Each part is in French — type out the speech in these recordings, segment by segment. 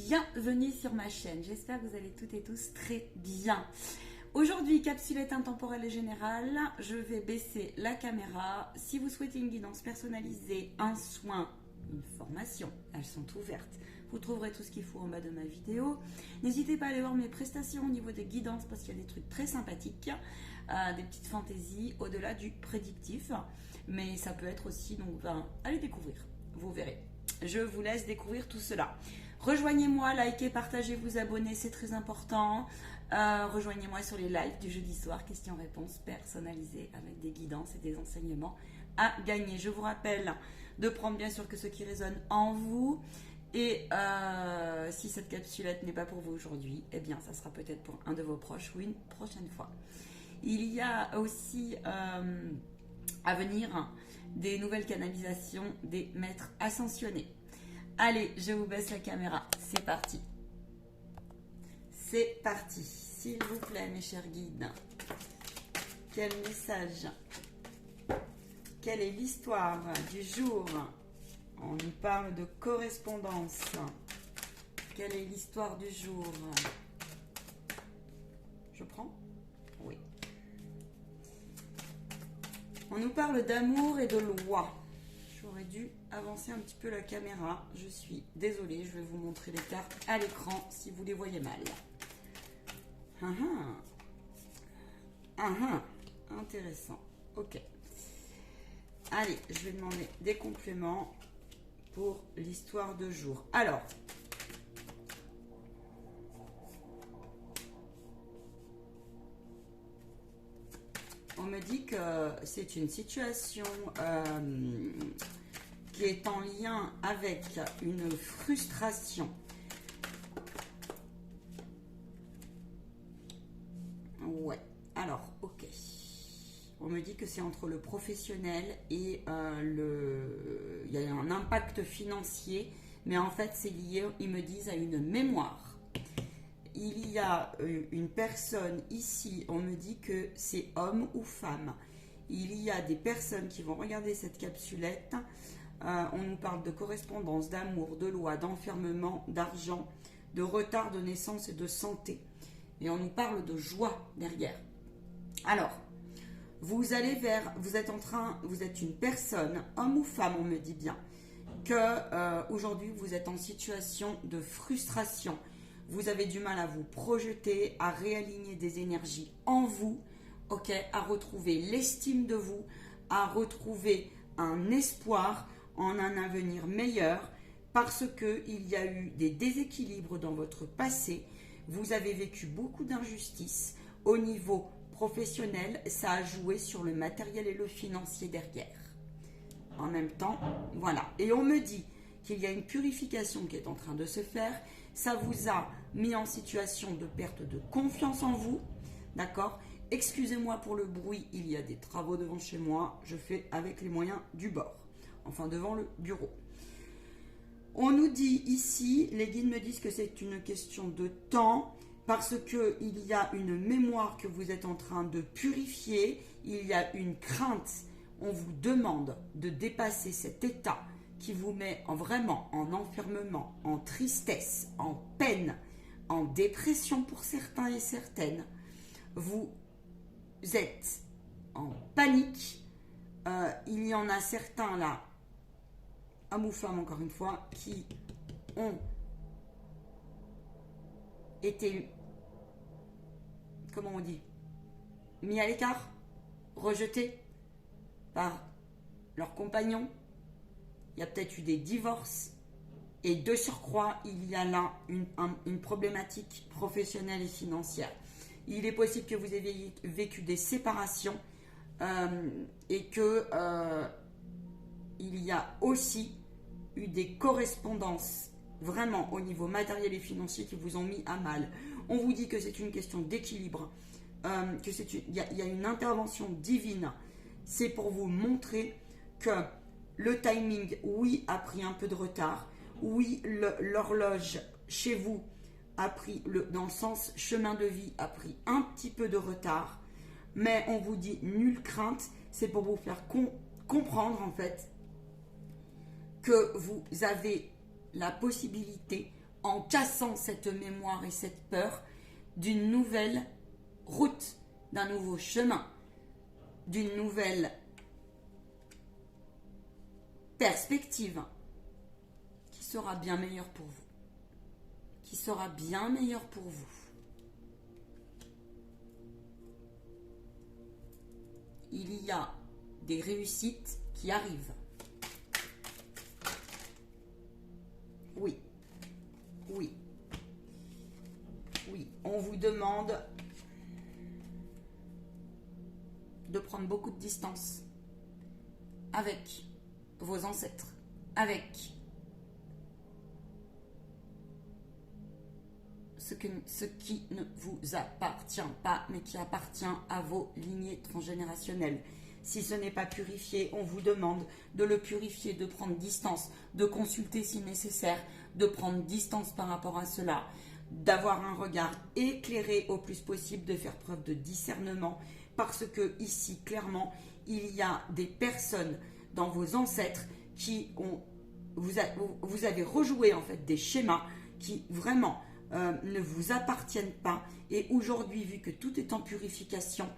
bienvenue sur ma chaîne. J'espère que vous allez toutes et tous très bien. Aujourd'hui, capsulette intemporelle et générale. Je vais baisser la caméra. Si vous souhaitez une guidance personnalisée, un soin, une formation, elles sont ouvertes. Vous trouverez tout ce qu'il faut en bas de ma vidéo. N'hésitez pas à aller voir mes prestations au niveau des guidances parce qu'il y a des trucs très sympathiques, des petites fantaisies au-delà du prédictif. Mais ça peut être aussi, donc allez découvrir, vous verrez. Je vous laisse découvrir tout cela. Rejoignez-moi, likez, partagez, vous abonnez, c'est très important. Rejoignez-moi sur les lives du jeudi soir, questions-réponses personnalisées avec des guidances et des enseignements à gagner. Je vous rappelle de prendre bien sûr que ce qui résonne en vous. Et si cette capsulette n'est pas pour vous aujourd'hui, eh bien ça sera peut-être pour un de vos proches ou une prochaine fois. Il y a aussi à venir des nouvelles canalisations des maîtres ascensionnés. Allez, je vous baisse la caméra, c'est parti. C'est parti, s'il vous plaît mes chers guides. Quel message? Quelle est l'histoire du jour? On nous parle de correspondance. Quelle est l'histoire du jour? Je prends? Oui. On nous parle d'amour et de loi. J'aurais dû avancer un petit peu la caméra. Je suis désolée, je vais vous montrer les cartes à l'écran si vous les voyez mal. Intéressant. Ok. Allez, je vais demander des compléments pour l'histoire de jour. Alors, on me dit que c'est une situation qui est en lien avec une frustration. Ouais, alors, ok. On me dit que c'est entre le professionnel et il y a un impact financier, mais en fait c'est lié, ils me disent, à une mémoire. Il y a une personne ici, on me dit que c'est homme ou femme. Il y a des personnes qui vont regarder cette capsulette. On nous parle de correspondance, d'amour, de loi, d'enfermement, d'argent, de retard de naissance et de santé. Et on nous parle de joie derrière. Alors, vous êtes une personne, homme ou femme, on me dit bien, que aujourd'hui vous êtes en situation de frustration. Vous avez du mal à vous projeter, à réaligner des énergies en vous, ok, à retrouver l'estime de vous, à retrouver un espoir en un avenir meilleur, parce qu'il y a eu des déséquilibres dans votre passé. Vous avez vécu beaucoup d'injustices au niveau professionnel, ça a joué sur le matériel et le financier derrière. En même temps, voilà. Et on me dit qu'il y a une purification qui est en train de se faire. Ça vous a mis en situation de perte de confiance en vous. D'accord? Excusez-moi pour le bruit, il y a des travaux devant chez moi. Je fais avec les moyens du bord. Enfin, devant le bureau. On nous dit ici, les guides me disent que c'est une question de temps, parce qu'il y a une mémoire que vous êtes en train de purifier, il y a une crainte, on vous demande de dépasser cet état qui vous met vraiment en enfermement, en tristesse, en peine, en dépression pour certains et certaines. Vous êtes en panique, il y en a certains là, hommes ou femmes encore une fois, qui ont été, comment on dit, mis à l'écart, rejetés par leurs compagnons. Il y a peut-être eu des divorces et de surcroît, il y a là une problématique professionnelle et financière. Il est possible que vous ayez vécu des séparations et que il y a aussi eu des correspondances vraiment au niveau matériel et financier qui vous ont mis à mal. On vous dit que c'est une question d'équilibre, il y a une intervention divine. C'est pour vous montrer que le timing, oui, a pris un peu de retard. Oui, l'horloge chez vous a pris, dans le sens chemin de vie, a pris un petit peu de retard. Mais on vous dit nulle crainte. C'est pour vous faire comprendre en fait que vous avez la possibilité en cassant cette mémoire et cette peur d'une nouvelle route, d'un nouveau chemin, d'une nouvelle perspective qui sera bien meilleure pour vous. Qui sera bien meilleure pour vous. Il y a des réussites qui arrivent. Oui. Oui. Oui. On vous demande de prendre beaucoup de distance avec vos ancêtres, avec ce qui ne vous appartient pas, mais qui appartient à vos lignées transgénérationnelles. Si ce n'est pas purifié, on vous demande de le purifier, de prendre distance, de consulter si nécessaire, de prendre distance par rapport à cela, d'avoir un regard éclairé au plus possible, de faire preuve de discernement, parce que ici, clairement, il y a des personnes dans vos ancêtres qui ont... Vous avez rejoué en fait des schémas qui vraiment ne vous appartiennent pas. Et aujourd'hui, vu que tout est en purification,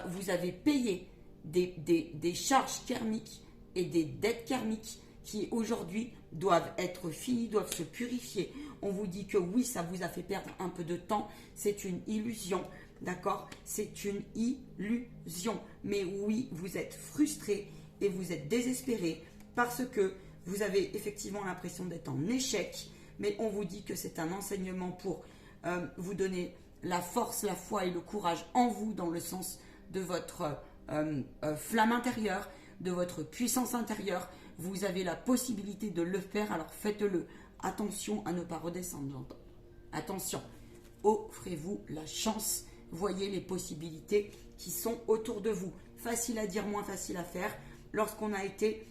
vous avez payé des charges karmiques et des dettes karmiques qui aujourd'hui doivent être finies, doivent se purifier. On vous dit que oui, ça vous a fait perdre un peu de temps, c'est une illusion, d'accord? C'est une illusion. Mais oui, vous êtes frustré et vous êtes désespéré parce que vous avez effectivement l'impression d'être en échec, mais on vous dit que c'est un enseignement pour vous donner la force, la foi et le courage en vous dans le sens de votre flamme intérieure, de votre puissance intérieure. Vous avez la possibilité de le faire, alors faites-le. Attention à ne pas redescendre, j'entends. Attention, offrez-vous la chance, voyez les possibilités qui sont autour de vous. Facile à dire, moins facile à faire lorsqu'on a été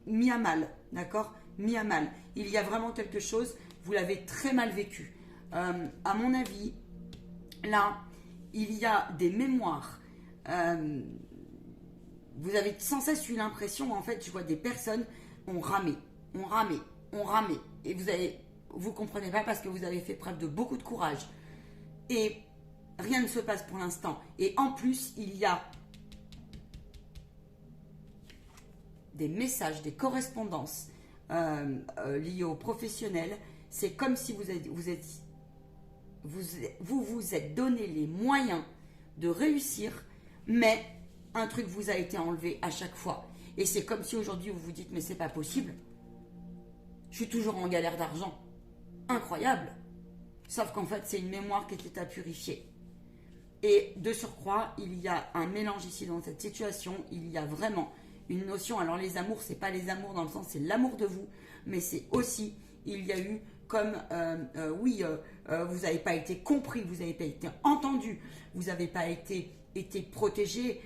mis à mal, d'accord? Mis à mal. Il y a vraiment quelque chose, vous l'avez très mal vécu. À mon avis, là, il y a des mémoires. Vous avez sans cesse eu l'impression, en fait, je vois des personnes ont ramé. Et vous comprenez pas parce que vous avez fait preuve de beaucoup de courage. Et rien ne se passe pour l'instant. Et en plus, il y a des messages, des correspondances liées aux professionnels. C'est comme si vous vous êtes donné les moyens de réussir, mais un truc vous a été enlevé à chaque fois. Et c'est comme si aujourd'hui vous vous dites mais c'est pas possible. Je suis toujours en galère d'argent. Incroyable. Sauf qu'en fait c'est une mémoire qui était à purifier. Et de surcroît, il y a un mélange ici dans cette situation. Il y a vraiment une notion. Alors les amours, c'est pas les amours dans le sens c'est l'amour de vous, mais c'est aussi il y a eu comme vous n'avez pas été compris, vous n'avez pas été entendu, vous n'avez pas été protégé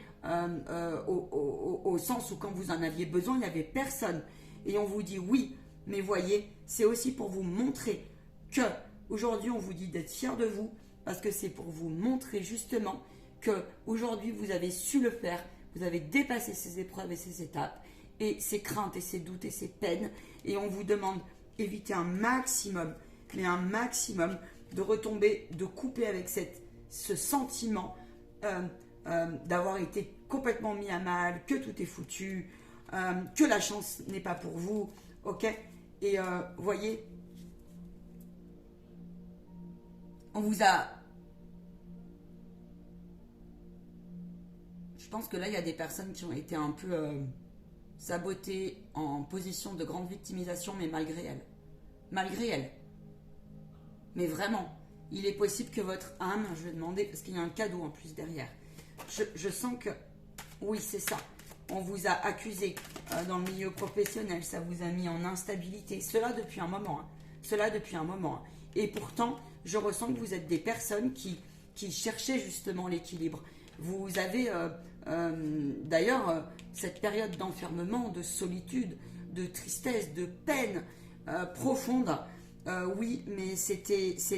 au sens où quand vous en aviez besoin, il n'y avait personne. Et on vous dit oui, mais voyez, c'est aussi pour vous montrer que aujourd'hui on vous dit d'être fier de vous, parce que c'est pour vous montrer justement que aujourd'hui vous avez su le faire, vous avez dépassé ces épreuves et ces étapes, et ces craintes et ces doutes et ces peines, et on vous demande d'éviter un maximum, mais un maximum, de retomber, de couper avec ce sentiment d'avoir été complètement mis à mal, que tout est foutu, que la chance n'est pas pour vous, ok? Et voyez, on vous a... Je pense que là, il y a des personnes qui ont été un peu sabotées en position de grande victimisation, mais malgré elles. Malgré elles. Mais vraiment, il est possible que votre âme, je vais demander, parce qu'il y a un cadeau en plus derrière. Je sens que, oui, c'est ça. On vous a accusé dans le milieu professionnel, ça vous a mis en instabilité. Cela depuis un moment. Et pourtant, je ressens que vous êtes des personnes qui cherchaient justement l'équilibre. Vous avez d'ailleurs cette période d'enfermement, de solitude, de tristesse, de peine profonde. Oui, mais c'est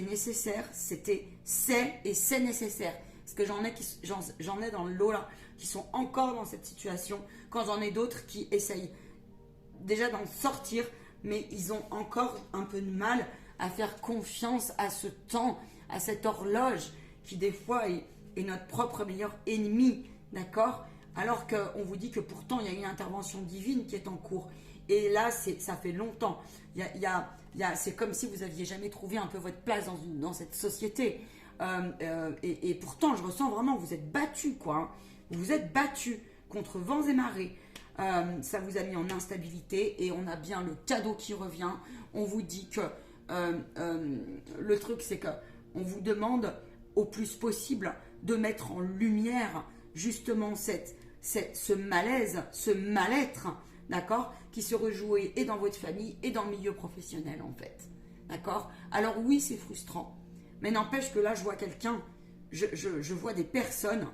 nécessaire. C'est nécessaire. Parce que j'en ai dans le lot là qui sont encore dans cette situation. Quand j'en ai d'autres qui essayent déjà d'en sortir, mais ils ont encore un peu de mal à faire confiance à ce temps, à cette horloge qui des fois est notre propre meilleur ennemi, d'accord? Alors qu'on vous dit que pourtant il y a une intervention divine qui est en cours. Et là, ça fait longtemps. C'est comme si vous n'aviez jamais trouvé un peu votre place dans cette société. Et pourtant, je ressens vraiment que vous êtes battus, quoi. Hein. Vous vous êtes battus contre vents et marées. Ça vous a mis en instabilité et on a bien le cadeau qui revient. On vous dit que le truc, c'est que on vous demande au plus possible de mettre en lumière justement ce malaise, ce mal-être, d'accord, qui se rejouait et dans votre famille et dans le milieu professionnel en fait, d'accord. Alors oui, c'est frustrant, mais n'empêche que là, je vois quelqu'un, je vois des personnes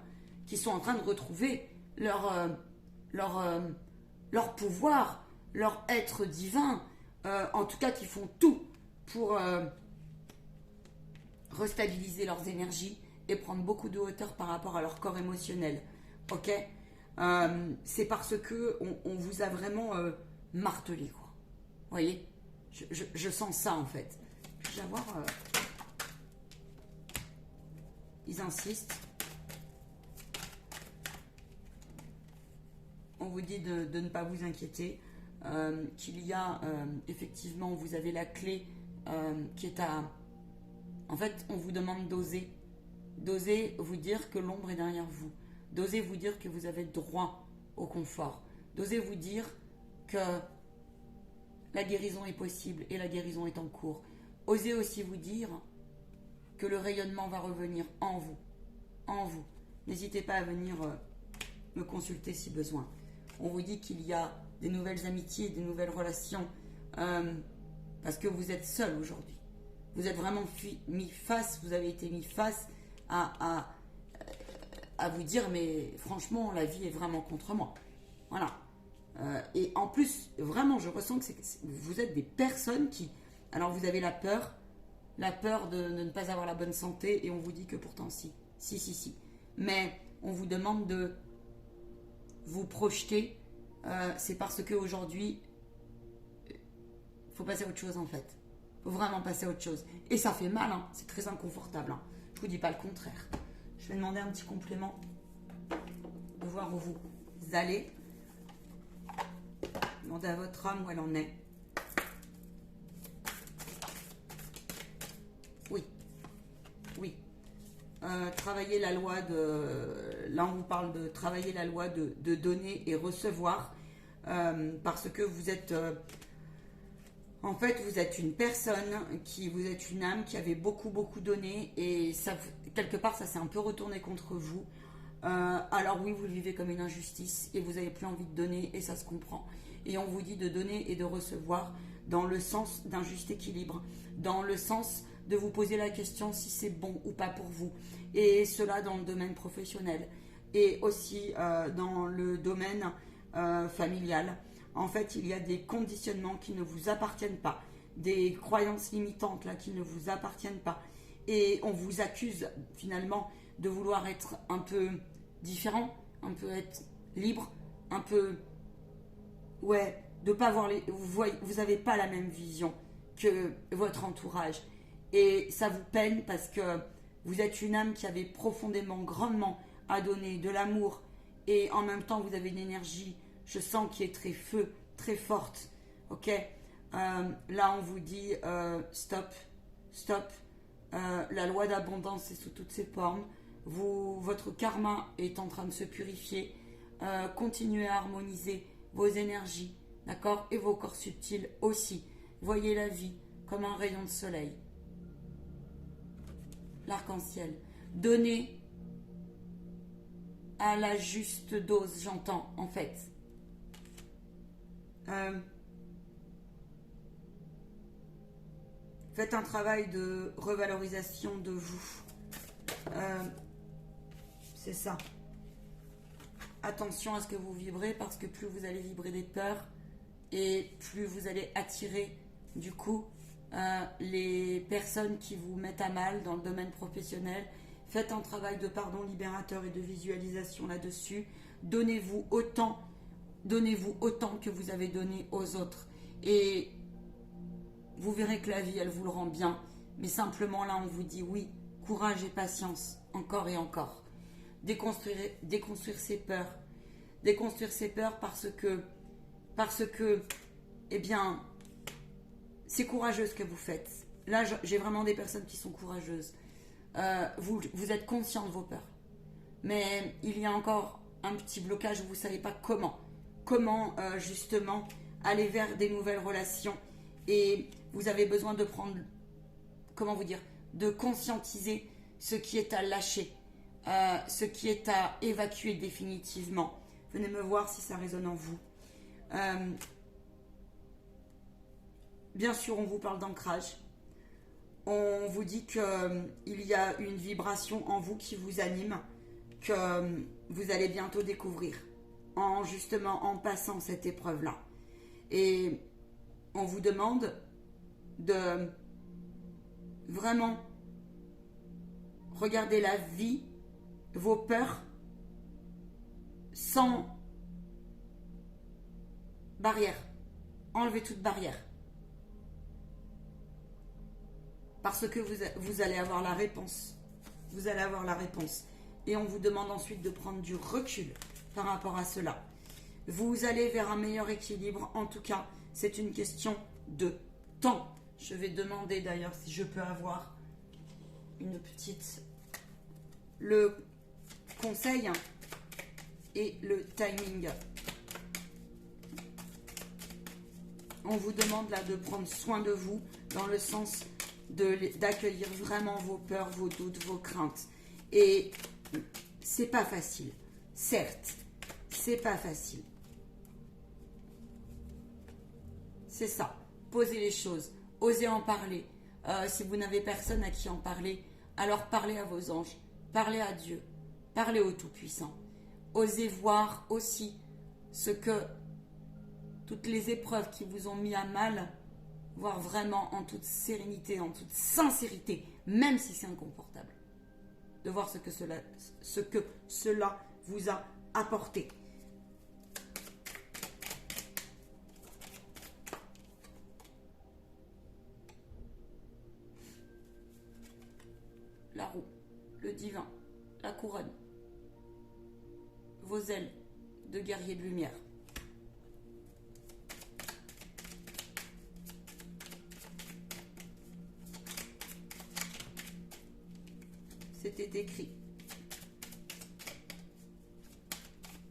qui sont en train de retrouver leur pouvoir, leur être divin, en tout cas qui font tout pour restabiliser leurs énergies et prendre beaucoup de hauteur par rapport à leur corps émotionnel. Ok, c'est parce que on vous a vraiment martelé, quoi. Vous voyez, je sens ça en fait. Je vais voir. Ils insistent. On vous dit de ne pas vous inquiéter, qu'il y a effectivement, vous avez la clé qui est à... En fait, on vous demande d'oser. D'oser vous dire que l'ombre est derrière vous. D'oser vous dire que vous avez droit au confort. D'oser vous dire que la guérison est possible et la guérison est en cours. Osez aussi vous dire que le rayonnement va revenir en vous. En vous. N'hésitez pas à venir me consulter si besoin. On vous dit qu'il y a des nouvelles amitiés, des nouvelles relations, parce que vous êtes seul aujourd'hui. Vous êtes vraiment mis face, vous avez été mis face à vous dire, mais franchement, la vie est vraiment contre moi. Voilà. Et en plus, vraiment, je ressens que vous êtes des personnes qui... Alors, vous avez la peur de ne pas avoir la bonne santé, et on vous dit que pourtant, si. Mais on vous demande de vous projeter. C'est parce qu'aujourd'hui, il faut passer à autre chose, en fait. Faut vraiment passer à autre chose. Et ça fait mal, hein. C'est très inconfortable. Hein. Je vous dis pas le contraire. Je vais demander un petit complément. De voir où vous allez. Demandez à votre âme où elle en est. Oui. Travailler la loi de... Là, on vous parle de travailler la loi de donner et recevoir. Parce que vous êtes... En fait, vous êtes une personne, vous êtes une âme qui avait beaucoup donné et ça, quelque part, ça s'est un peu retourné contre vous. Alors oui, vous le vivez comme une injustice et vous n'avez plus envie de donner et ça se comprend. Et on vous dit de donner et de recevoir dans le sens d'un juste équilibre, dans le sens de vous poser la question si c'est bon ou pas pour vous. Et cela dans le domaine professionnel et aussi dans le domaine familial. En fait, il y a des conditionnements qui ne vous appartiennent pas, des croyances limitantes là qui ne vous appartiennent pas. Et on vous accuse finalement de vouloir être un peu différent, un peu être libre, un peu... Ouais, de pas avoir les... Vous n'avez pas la même vision que votre entourage. Et ça vous peine parce que vous êtes une âme qui avait profondément, grandement à donner de l'amour. Et en même temps, vous avez une énergie... Je sens qu'il est très feu, très forte. Ok, là, on vous dit stop. La loi d'abondance est sous toutes ses formes. Votre karma est en train de se purifier. Continuez à harmoniser vos énergies, d'accord, et vos corps subtils aussi. Voyez la vie comme un rayon de soleil. L'arc-en-ciel. Donnez à la juste dose, j'entends, en fait. Faites un travail de revalorisation de vous. C'est ça. Attention à ce que vous vibrez parce que plus vous allez vibrer des peurs et plus vous allez attirer du coup les personnes qui vous mettent à mal dans le domaine professionnel. Faites un travail de pardon libérateur et de visualisation là-dessus. Donnez-vous autant que vous avez donné aux autres. Et vous verrez que la vie, elle vous le rend bien. Mais simplement là, on vous dit oui, courage et patience, encore et encore. Déconstruire ses peurs. Déconstruire ses peurs parce que, eh bien, c'est courageux ce que vous faites. Là, j'ai vraiment des personnes qui sont courageuses. Vous êtes conscient de vos peurs. Mais il y a encore un petit blocage où vous ne savez pas comment justement aller vers des nouvelles relations. Et vous avez besoin de prendre, comment vous dire, de conscientiser ce qui est à lâcher, ce qui est à évacuer définitivement. Venez me voir si ça résonne en vous. Bien sûr, on vous parle d'ancrage. On vous dit qu'il y a une vibration en vous qui vous anime, que vous allez bientôt découvrir, justement en passant cette épreuve-là. Et on vous demande de vraiment regarder la vie, vos peurs, sans barrière. Enlevez toute barrière. Parce que vous allez avoir la réponse. Vous allez avoir la réponse. Et on vous demande ensuite de prendre du recul par rapport à cela. Vous allez vers un meilleur équilibre. En tout cas, c'est une question de temps. Je vais demander d'ailleurs si je peux avoir une petite... le conseil et le timing. On vous demande là de prendre soin de vous dans le sens d'accueillir vraiment vos peurs, vos doutes, vos craintes. Et c'est pas facile. Certes, c'est pas facile. C'est ça. Posez les choses. Osez en parler. Si vous n'avez personne à qui en parler, alors parlez à vos anges. Parlez à Dieu. Parlez au Tout-Puissant. Osez voir aussi ce que toutes les épreuves qui vous ont mis à mal, voir vraiment en toute sérénité, en toute sincérité, même si c'est inconfortable, de voir ce que cela vous a apporté. La roue, le divin, la couronne, vos ailes de guerrier de lumière. C'était écrit.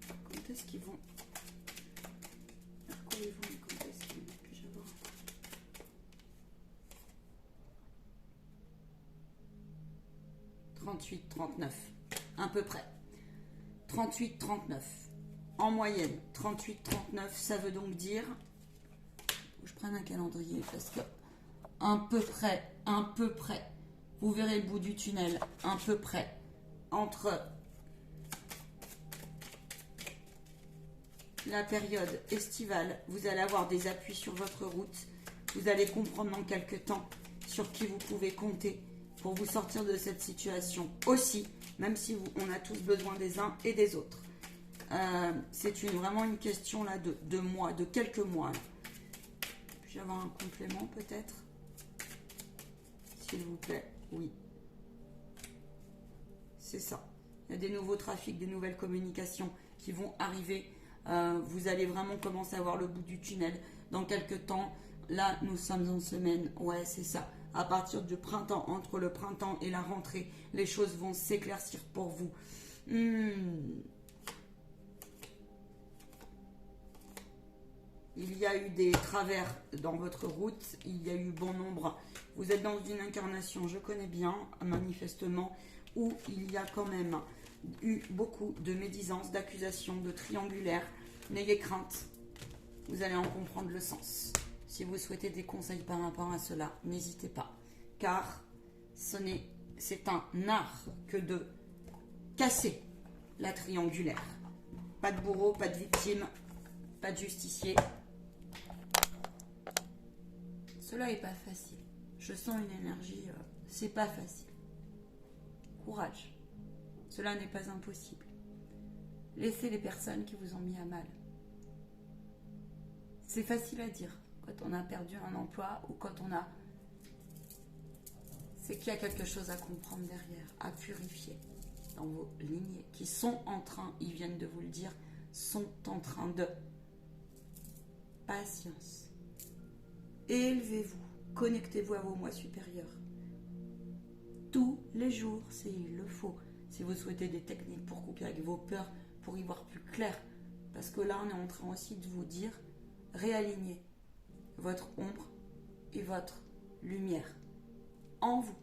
Quand est-ce qu'ils vont... Vers quoi ils vont et quand est-ce qu'ils vont... Puis-je avoir... 38, 39. À peu près. 38, 39. En moyenne, 38, 39, ça veut donc dire... Je prenne un calendrier parce que... un peu près... Vous verrez le bout du tunnel, un peu près, entre la période estivale. Vous allez avoir des appuis sur votre route. Vous allez comprendre dans quelques temps sur qui vous pouvez compter pour vous sortir de cette situation aussi, même si on a tous besoin des uns et des autres. C'est vraiment une question là de mois, de quelques mois. Puis-je avoir un complément peut-être, s'il vous plaît? Oui, c'est ça. Il y a des nouveaux trafics, des nouvelles communications qui vont arriver. Vous allez vraiment commencer à voir le bout du tunnel dans quelques temps. Là, nous sommes en semaine. Ouais, c'est ça. À partir du printemps, entre le printemps et la rentrée, les choses vont s'éclaircir pour vous. Il y a eu des travers dans votre route. Il y a eu bon nombre. Vous êtes dans une incarnation, je connais bien, manifestement, où il y a quand même eu beaucoup de médisances, d'accusations, de triangulaires. N'ayez crainte. Vous allez en comprendre le sens. Si vous souhaitez des conseils par rapport à cela, n'hésitez pas. Car c'est un art que de casser la triangulaire. Pas de bourreau, pas de victime, pas de justicier. Cela n'est pas facile. Je sens une énergie, c'est pas facile. Courage. Cela n'est pas impossible. Laissez les personnes qui vous ont mis à mal. C'est facile à dire quand on a perdu un emploi ou quand on a... C'est qu'il y a quelque chose à comprendre derrière, à purifier dans vos lignées qui sont en train, ils viennent de vous le dire, sont en train de... Patience. Élevez-vous, connectez-vous à vos moi supérieurs. Tous les jours, s'il le faut. Si vous souhaitez des techniques pour couper avec vos peurs, pour y voir plus clair. Parce que là, on est en train aussi de vous dire, réalignez votre ombre et votre lumière en vous.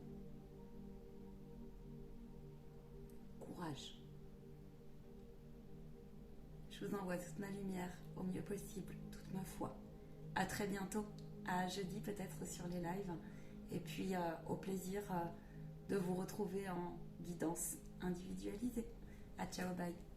Courage. Je vous envoie toute ma lumière au mieux possible, toute ma foi. À très bientôt, à jeudi peut-être sur les lives. Et puis au plaisir de vous retrouver en guidance individualisée. À ciao, bye.